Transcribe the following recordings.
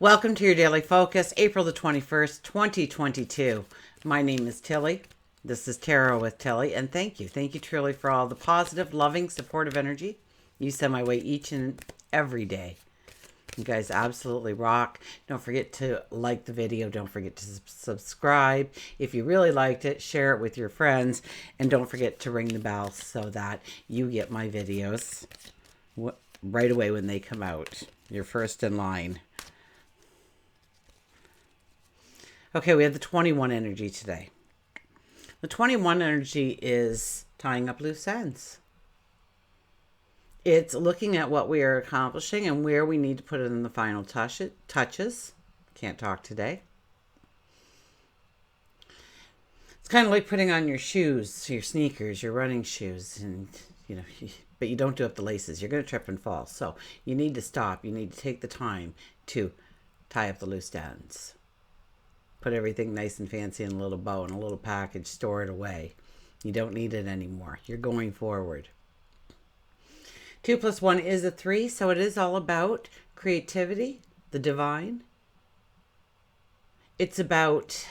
Welcome to your daily focus, April the 21st, 2022. My name is Tilly. This is Tarot with Tilly, and thank you. Thank you truly for all the positive, loving, supportive energy you send my way each and every day. You guys absolutely rock. Don't forget to like the video. Don't forget to subscribe. If you really liked it, share it with your friends. And don't forget to ring the bell so that you get my videos right away when they come out. You're first in line. Okay, we have the 21 energy today. The 21 energy is tying up loose ends. It's looking at what we are accomplishing and where we need to put it in the final touches. Can't talk today. It's kind of like putting on your shoes, your sneakers, your running shoes, and but you don't do up the laces. You're going to trip and fall. So you need to stop. You need to take the time to tie up the loose ends. Put everything nice and fancy in a little bow and a little package, store it away. You don't need it anymore. You're going forward. 2 plus 1 is a 3, so it is all about creativity, the divine. It's about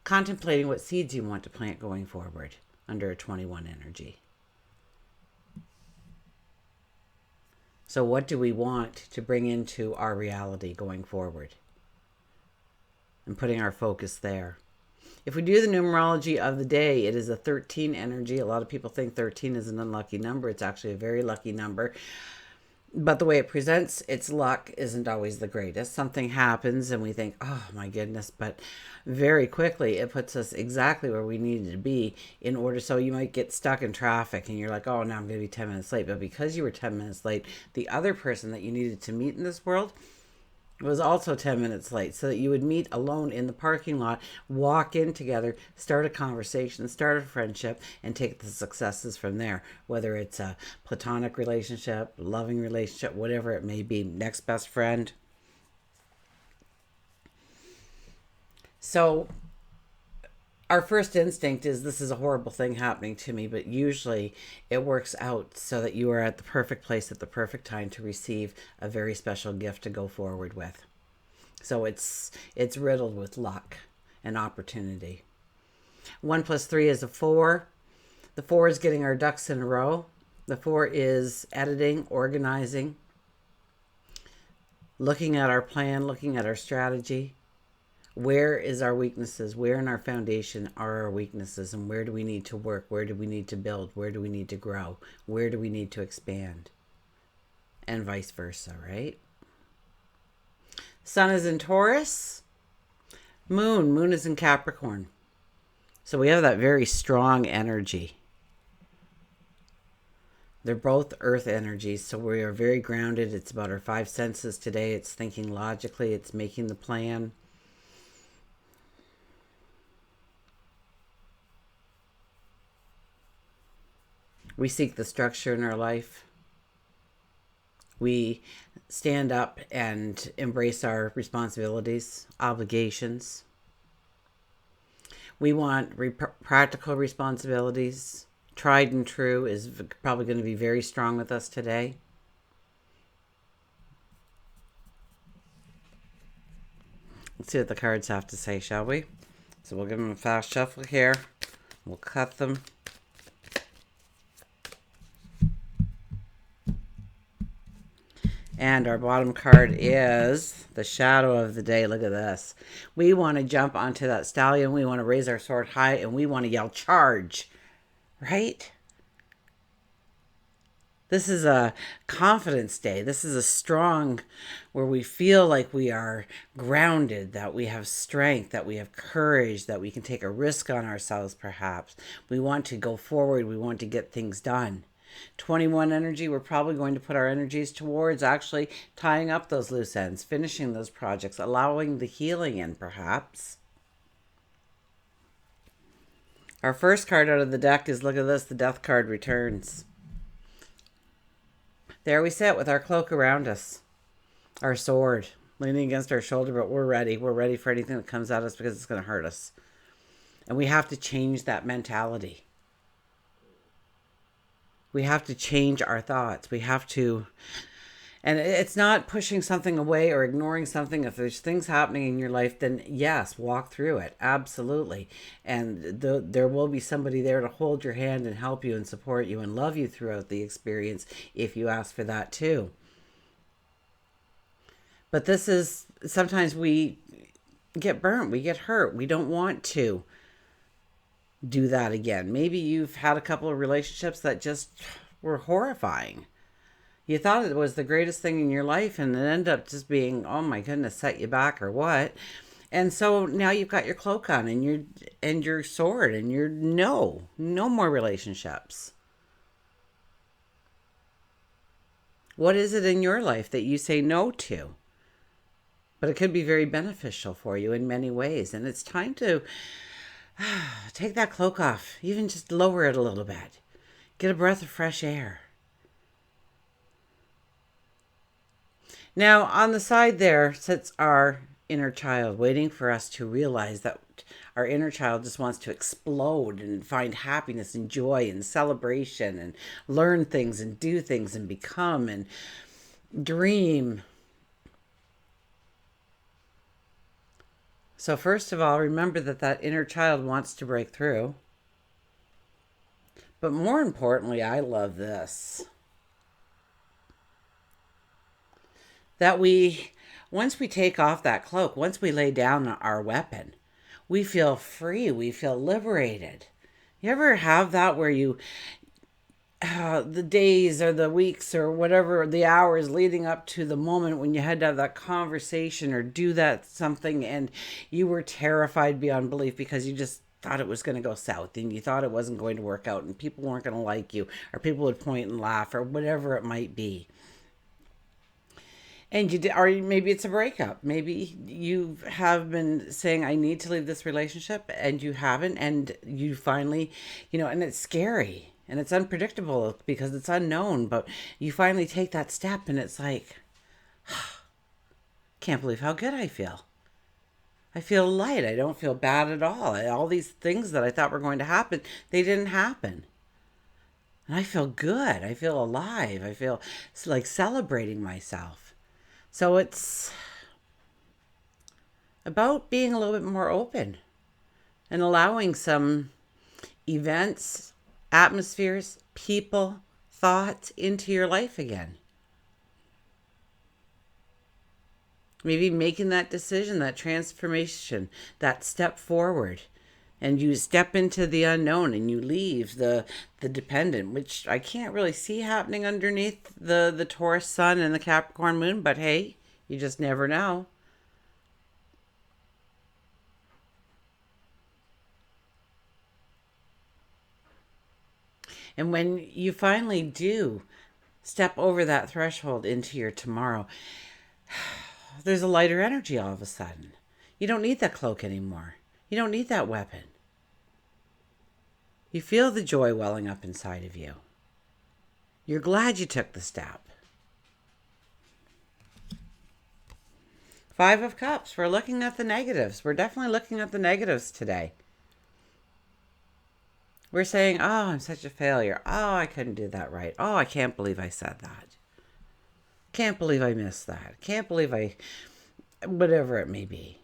contemplating what seeds you want to plant going forward under a 21 energy. So what do we want to bring into our reality going forward? And putting our focus there. If we do the numerology of the day, it is a 13 energy. A lot of people think 13 is an unlucky number. It's actually a very lucky number. But the way it presents its luck isn't always the greatest. Something happens and we think, oh my goodness, but very quickly it puts us exactly where we needed to be in order. So you might get stuck in traffic and you're like, oh, now I'm going to be 10 minutes late. But because you were 10 minutes late, the other person that you needed to meet in this world was also 10 minutes late, so that you would meet alone in the parking lot, walk in together, start a conversation, start a friendship, and take the successes from there, whether it's a platonic relationship, loving relationship, whatever it may be, next best friend. So our first instinct is, this is a horrible thing happening to me, but usually it works out so that you are at the perfect place at the perfect time to receive a very special gift to go forward with. So it's riddled with luck and opportunity. 1 plus 3 is a 4. The 4 is getting our ducks in a row. The 4 is editing, organizing, looking at our plan, looking at our strategy. Where is our weaknesses? Where in our foundation are our weaknesses? And where do we need to work? Where do we need to build? Where do we need to grow? Where do we need to expand? And vice versa, right? Sun is in Taurus. Moon is in Capricorn. So we have that very strong energy. They're both earth energies, so we are very grounded. It's about our 5 senses today. It's thinking logically. It's making the plan. We seek the structure in our life. We stand up and embrace our responsibilities, obligations. We want practical responsibilities. Tried and true is probably going to be very strong with us today. Let's see what the cards have to say, shall we? So we'll give them a fast shuffle here. We'll cut them. And our bottom card is the shadow of the day. Look at this. We want to jump onto that stallion. We want to raise our sword high and we want to yell, charge. Right? This is a confidence day. This is a strong, where we feel like we are grounded, that we have strength, that we have courage, that we can take a risk on ourselves perhaps. We want to go forward. We want to get things done. 21 energy, we're probably going to put our energies towards actually tying up those loose ends, finishing those projects, allowing the healing in perhaps. Our first card out of the deck is, look at this, the Death card returns. There we sit with our cloak around us, our sword leaning against our shoulder, but we're ready. We're ready for anything that comes at us because it's going to hurt us. And we have to change that mentality. We have to change our thoughts. We have to And it's not pushing something away or ignoring something. If there's things happening in your life, then yes, walk through it. Absolutely. And there will be somebody there to hold your hand and help you and support you and love you throughout the experience if you ask for that too. But this is sometimes we get burnt, we get hurt, we don't want to do that again. Maybe you've had a couple of relationships that just were horrifying. You thought it was the greatest thing in your life, and it ended up just being, oh my goodness, set you back or what. And so now you've got your cloak on and your sword, and you're no more relationships. What is it in your life that you say no to? But it could be very beneficial for you in many ways. And it's time to take that cloak off, even just lower it a little bit. Get a breath of fresh air. Now, on the side there sits our inner child, waiting for us to realize that our inner child just wants to explode and find happiness and joy and celebration and learn things and do things and become and dream. So first of all, remember that inner child wants to break through. But more importantly, I love this. That once we take off that cloak, once we lay down our weapon, we feel free, we feel liberated. You ever have that where the days or the weeks or whatever, the hours leading up to the moment when you had to have that conversation or do that something and you were terrified beyond belief because you just thought it was going to go south and you thought it wasn't going to work out and people weren't going to like you or people would point and laugh or whatever it might be. And or maybe it's a breakup. Maybe you have been saying, I need to leave this relationship, and you haven't, and you finally, and it's scary, and it's unpredictable because it's unknown, but you finally take that step, and it's like, can't believe how good I feel. I feel light. I don't feel bad at all. All these things that I thought were going to happen, they didn't happen. And I feel good. I feel alive. I feel like celebrating myself. So it's about being a little bit more open and allowing some events, atmospheres, people, thoughts into your life again. Maybe making that decision, that transformation, that step forward. And you step into the unknown and you leave the dependent, which I can't really see happening underneath the Taurus sun and the Capricorn moon, but hey, you just never know. And when you finally do step over that threshold into your tomorrow, there's a lighter energy all of a sudden. You don't need that cloak anymore. You don't need that weapon. You feel the joy welling up inside of you. You're glad you took the step. 5 of Cups. We're looking at the negatives. We're definitely looking at the negatives today. We're saying, oh, I'm such a failure. Oh, I couldn't do that right. Oh, I can't believe I said that. Can't believe I missed that. Can't believe whatever it may be.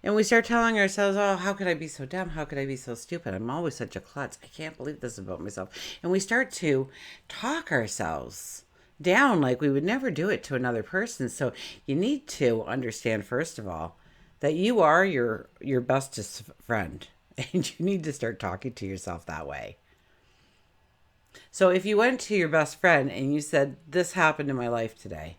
And we start telling ourselves, oh, how could I be so dumb? How could I be so stupid? I'm always such a klutz. I can't believe this about myself. And we start to talk ourselves down like we would never do it to another person. So you need to understand, first of all, that you are your bestest friend. And you need to start talking to yourself that way. So if you went to your best friend and you said, this happened in my life today,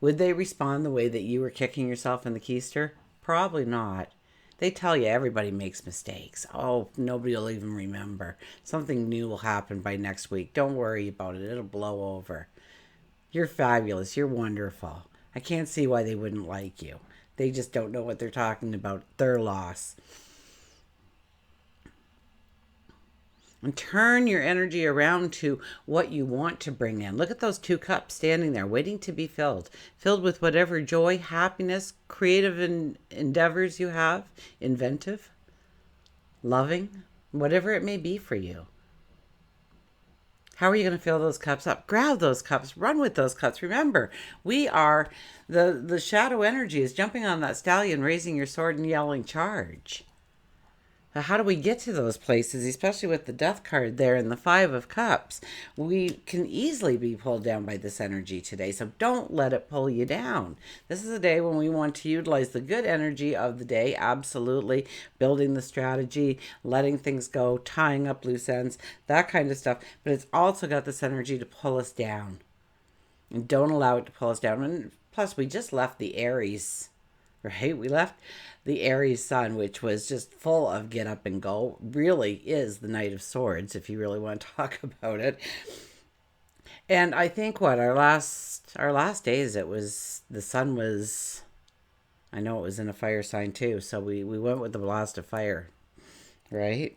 would they respond the way that you were kicking yourself in the keister? Probably not. They tell you everybody makes mistakes. Oh, nobody will even remember. Something new will happen by next week. Don't worry about it. It'll blow over. You're fabulous. You're wonderful. I can't see why they wouldn't like you. They just don't know what they're talking about. Their loss. And turn your energy around to what you want to bring in. Look at those 2 cups standing there waiting to be filled. Filled with whatever joy, happiness, creative endeavors you have. Inventive, loving, whatever it may be for you. How are you going to fill those cups up? Grab those cups, run with those cups. Remember, we are the shadow energy is jumping on that stallion, raising your sword and yelling charge. So how do we get to those places, especially with the death card there and the 5 of Cups? We can easily be pulled down by this energy today, so don't let it pull you down. This is a day when we want to utilize the good energy of the day, absolutely, building the strategy, letting things go, tying up loose ends, that kind of stuff. But it's also got this energy to pull us down. And don't allow it to pull us down. And plus, we just left the Aries, right? We left the Aries sun, which was just full of get up and go. Really is the Knight of Swords, if you really want to talk about it. And I think our last days, it was, the sun was, I know it was in a fire sign too, so we went with the blast of fire, right?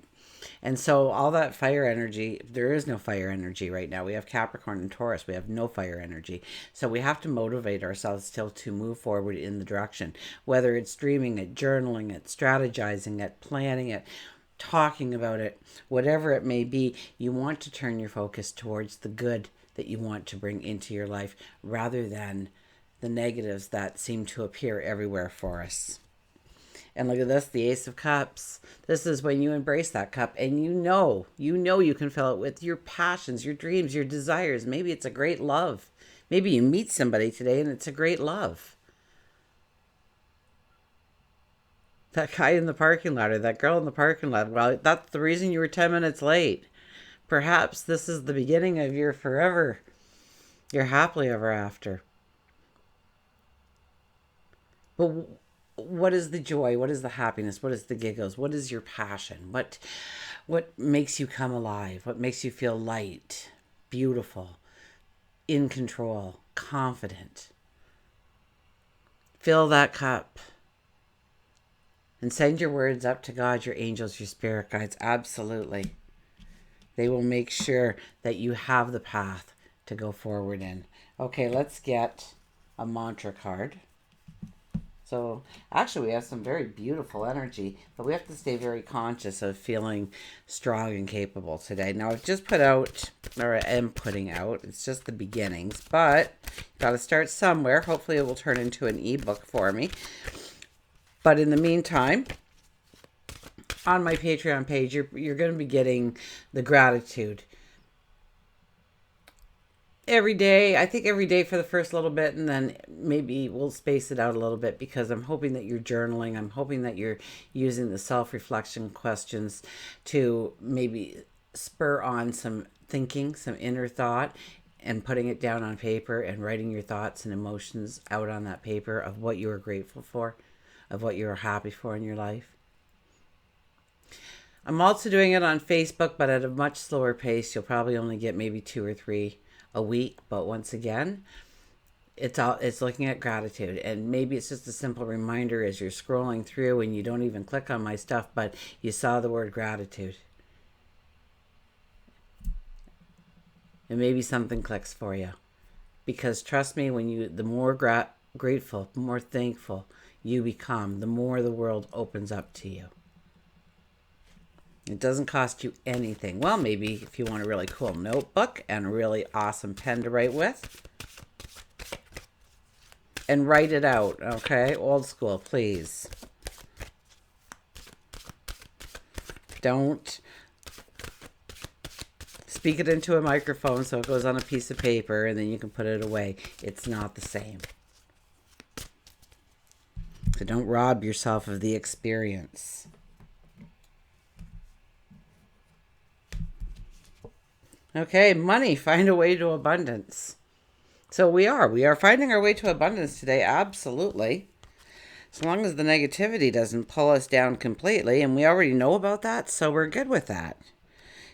And so all that fire energy, there is no fire energy right now. We have Capricorn and Taurus. We have no fire energy. So we have to motivate ourselves still to move forward in the direction, whether it's dreaming it, journaling it, strategizing it, planning it, talking about it, whatever it may be. You want to turn your focus towards the good that you want to bring into your life rather than the negatives that seem to appear everywhere for us. And look at this, the Ace of Cups. This is when you embrace that cup and you know you can fill it with your passions, your dreams, your desires. Maybe it's a great love. Maybe you meet somebody today and it's a great love. That guy in the parking lot or that girl in the parking lot, well, that's the reason you were 10 minutes late. Perhaps this is the beginning of your forever, your happily ever after. But what is the joy? What is the happiness? What is the giggles? What is your passion? What makes you come alive? What makes you feel light, beautiful, in control, confident? Fill that cup and send your words up to God, your angels, your spirit guides. Absolutely. They will make sure that you have the path to go forward in. Okay, let's get a mantra card. So actually we have some very beautiful energy, but we have to stay very conscious of feeling strong and capable today. Now I've just put out, or I am putting out, it's just the beginnings, but got to start somewhere. Hopefully it will turn into an ebook for me. But in the meantime, on my Patreon page, you're going to be getting the gratitude every day. I think every day for the first little bit, and then maybe we'll space it out a little bit because I'm hoping that you're journaling. I'm hoping that you're using the self-reflection questions to maybe spur on some thinking, some inner thought, and putting it down on paper and writing your thoughts and emotions out on that paper of what you are grateful for, of what you are happy for in your life. I'm also doing it on Facebook, but at a much slower pace. You'll probably only get maybe 2 or 3 a week, but once again, it's looking at gratitude, and maybe it's just a simple reminder as you're scrolling through and you don't even click on my stuff, but you saw the word gratitude, and maybe something clicks for you. Because trust me, when the more grateful, the more thankful you become, the more the world opens up to you. It doesn't cost you anything. Well, maybe if you want a really cool notebook and a really awesome pen to write with. And write it out, okay? Old school, please. Don't speak it into a microphone so it goes on a piece of paper and then you can put it away. It's not the same. So don't rob yourself of the experience. Okay, money, find a way to abundance. So we are finding our way to abundance today, absolutely. As long as the negativity doesn't pull us down completely, and we already know about that, so we're good with that.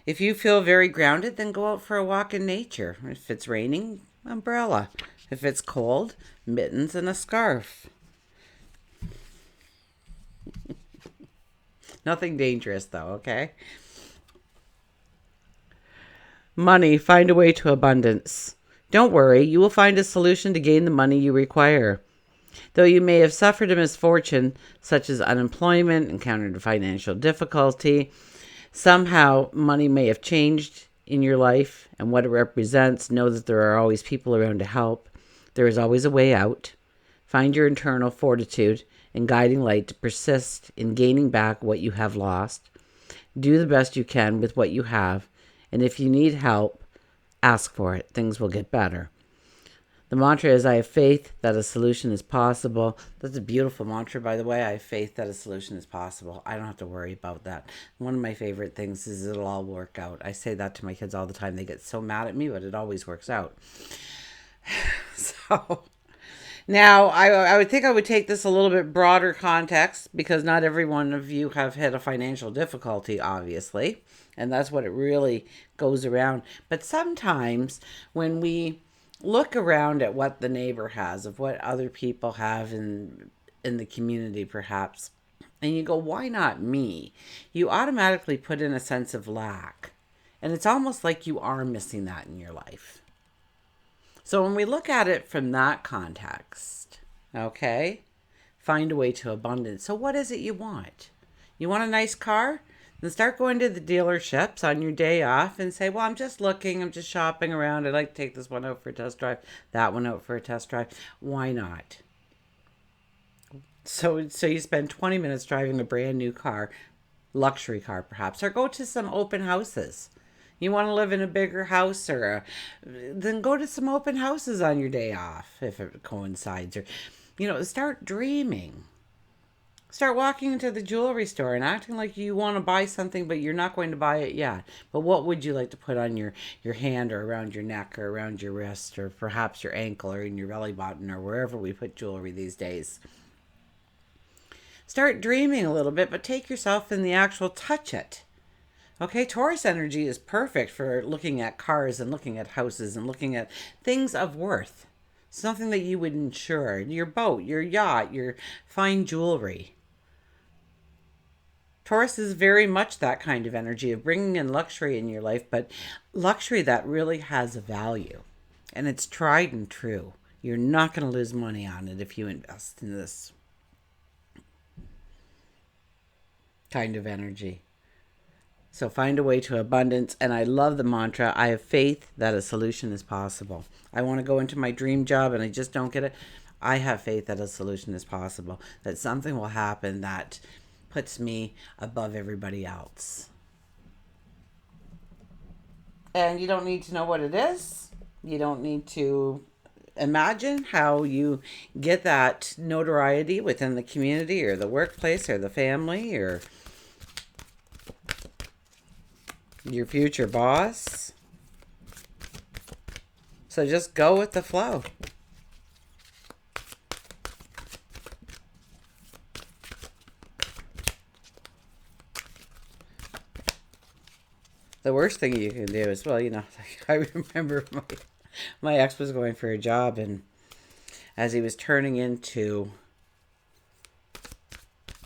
If you feel very grounded, then go out for a walk in nature. If it's raining, umbrella. If it's cold, mittens and a scarf. Nothing dangerous though, okay? Money, find a way to abundance. Don't worry, you will find a solution to gain the money you require. Though you may have suffered a misfortune, such as unemployment, encountered a financial difficulty, somehow money may have changed in your life and what it represents, know that there are always people around to help. There is always a way out. Find your internal fortitude and guiding light to persist in gaining back what you have lost. Do the best you can with what you have, and if you need help, ask for it. Things will get better. The mantra is, I have faith that a solution is possible. That's a beautiful mantra, by the way. I have faith that a solution is possible. I don't have to worry about that. One of my favorite things is it'll all work out. I say that to my kids all the time. They get so mad at me, but it always works out. So now I would think I would take this a little bit broader context, because not every one of you have had a financial difficulty, obviously. And that's what it really goes around. But sometimes when we look around at what the neighbor has, of what other people have in the community perhaps, and you go, why not me? You automatically put in a sense of lack. And it's almost like you are missing that in your life. So when we look at it from that context, okay, find a way to abundance. So what is it you want? You want a nice car? Then start going to the dealerships on your day off and say, well, I'm just looking, I'm just shopping around. I'd like to take this one out for a test drive, that one out for a test drive. Why not? So you spend 20 minutes driving a brand new car, luxury car perhaps, or go to some open houses. You want to live in a bigger house, then go to some open houses on your day off if it coincides. Or, start dreaming. Start walking into the jewelry store and acting like you want to buy something, but you're not going to buy it yet. But what would you like to put on your hand, or around your neck, or around your wrist, or perhaps your ankle, or in your belly button, or wherever we put jewelry these days? Start dreaming a little bit, but take yourself in the actual touch it. Okay, Taurus energy is perfect for looking at cars and looking at houses and looking at things of worth. Something that you would insure. Your boat, your yacht, your fine jewelry. Taurus is very much that kind of energy of bringing in luxury in your life, but luxury that really has a value. And it's tried and true. You're not going to lose money on it if you invest in this kind of energy. So find a way to abundance. And I love the mantra, I have faith that a solution is possible. I want to go into my dream job and I just don't get it. I have faith that a solution is possible, that something will happen that puts me above everybody else. And you don't need to know what it is. You don't need to imagine how you get that notoriety within the community or the workplace or the family or your future boss. So just go with the flow. The worst thing you can do is, I remember my ex was going for a job, and as he was turning into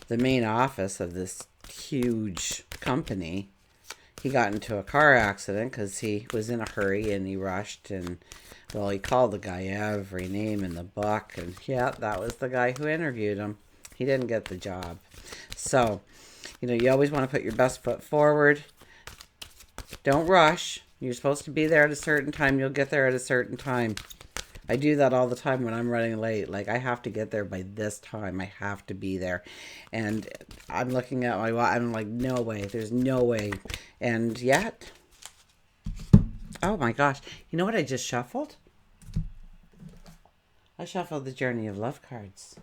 the main office of this huge company, he got into a car accident because he was in a hurry and he rushed, and he called the guy every name in the book, and yeah, that was the guy who interviewed him. He didn't get the job. So, you always want to put your best foot forward. Don't rush. You're supposed to be there at a certain time. You'll get there at a certain time. I do that all the time when I'm running late. Like, I have to get there by this time. I have to be there. And I'm looking at my watch. I'm like, no way. There's no way. And yet, oh my gosh. You know what I just shuffled? I shuffled the Journey of Love cards.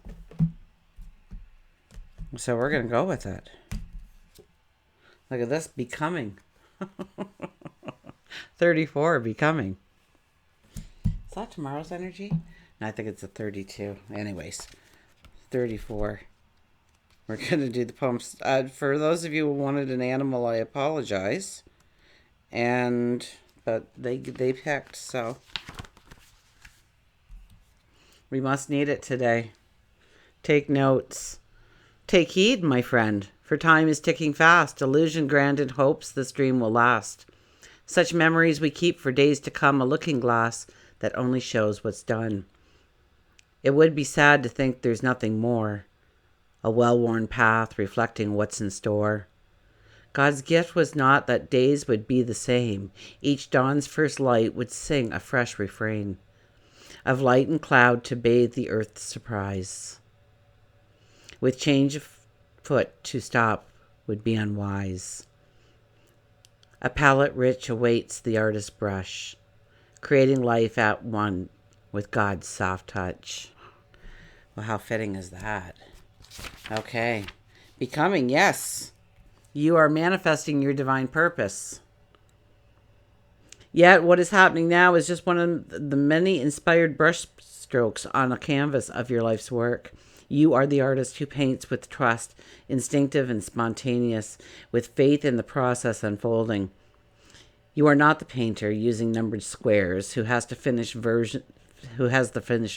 So we're going to go with it. Look at this. Becoming. 34, becoming. Is that tomorrow's energy? No, I think it's a 32. Anyways, 34. We're going to do the poems. For those of you who wanted an animal, I apologize. But they picked, so we must need it today. Take notes. Take heed, my friend, for time is ticking fast. Illusion granted hopes this dream will last. Such memories we keep for days to come, a looking glass that only shows what's done. It would be sad to think there's nothing more, a well-worn path reflecting what's in store. God's gift was not that days would be the same. Each dawn's first light would sing a fresh refrain of light and cloud to bathe the earth's surprise. With change of foot to stop would be unwise. A palette rich awaits the artist's brush, creating life at one with God's soft touch. Well, how fitting is that? Okay. Becoming, yes. You are manifesting your divine purpose. Yet what is happening now is just one of the many inspired brush strokes on a canvas of your life's work. You are the artist who paints with trust, instinctive and spontaneous, with faith in the process unfolding. You are not the painter using numbered squares who has the finished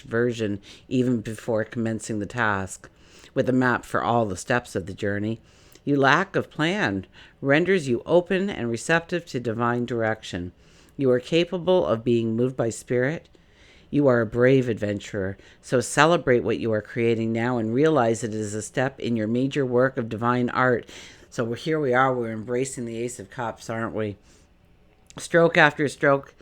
version even before commencing the task, with a map for all the steps of the journey. Your lack of plan renders you open and receptive to divine direction. You are capable of being moved by spirit. You are a brave adventurer, so celebrate what you are creating now and realize it is a step in your major work of divine art. So here we are, we're embracing the Ace of Cups, aren't we? Stroke after stroke,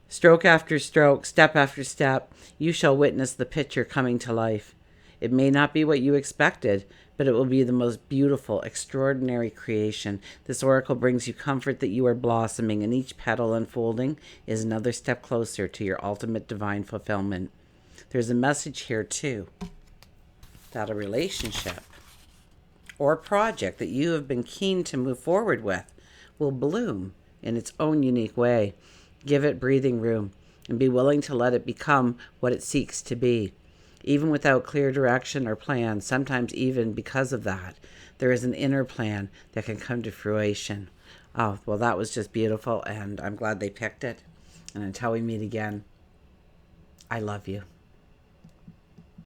stroke after stroke, step after step, you shall witness the picture coming to life. It may not be what you expected, but it will be the most beautiful, extraordinary creation. This oracle brings you comfort that you are blossoming, and each petal unfolding is another step closer to your ultimate divine fulfillment. There's a message here, too, that a relationship or project that you have been keen to move forward with will bloom in its own unique way. Give it breathing room and be willing to let it become what it seeks to be. Even without clear direction or plan, sometimes even because of that, there is an inner plan that can come to fruition. Oh, well, that was just beautiful, and I'm glad they picked it. And until we meet again, I love you.